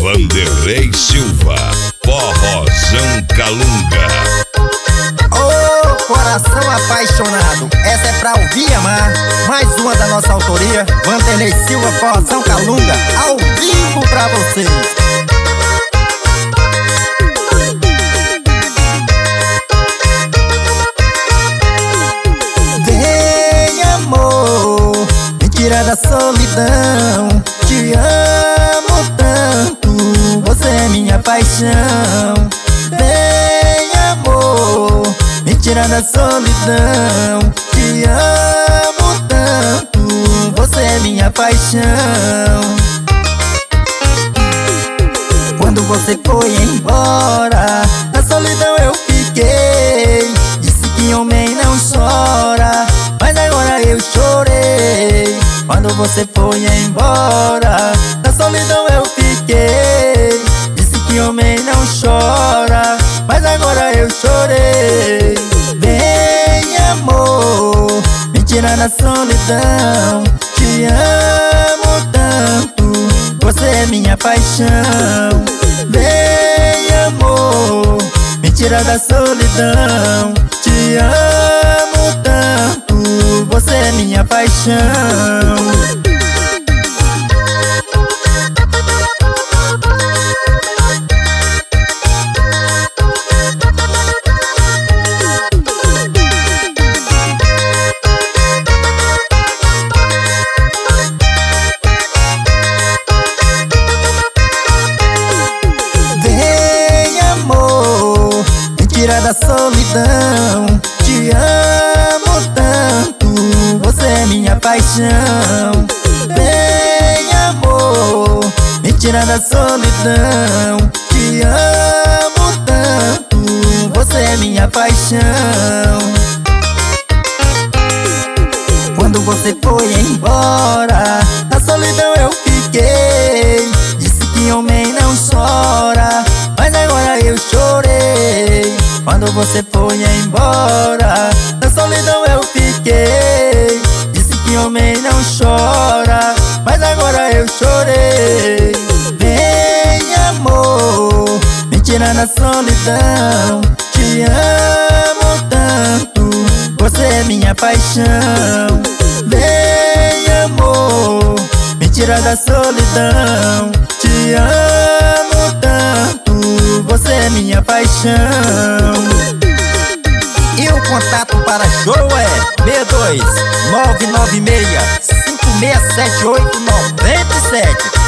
Vanderlei Silva, Forrozão Calunga. Ô, coração apaixonado, essa é pra ouvir e amar. Mais uma da nossa autoria, Vanderlei Silva, Forrozão Calunga, ao vivo pra vocês. Vem, amor, me tira da solidão. Te amo tanto, você é minha paixão. Vem, amor, me tira da solidão. Te amo tanto, você é minha paixão. Quando você foi embora, na solidão eu fiquei. Disse que homem não chora, mas agora eu chorei. Quando você foi embora, na solidão eu fiquei. Disse que homem não chora, mas agora eu chorei. Vem, amor, me tira da solidão. Te amo tanto, você é minha paixão. Vem, amor, me tira da solidão. Te amo tanto, você é minha paixão. Tira da solidão, te amo tanto, você é minha paixão. Vem, amor, me tira da solidão. Te amo tanto, você é minha paixão. Quando você foi embora, na solidão eu fiquei. Disse que homem não chora, mas agora eu chorei. Quando você foi embora, na solidão eu fiquei. Disse que homem não chora, mas agora eu chorei. Vem, amor, me tira da solidão. Te amo tanto, você é minha paixão. Vem, amor, me tira da solidão. Te amo tanto, você é minha paixão. E o contato para show é 62 996 5678 97.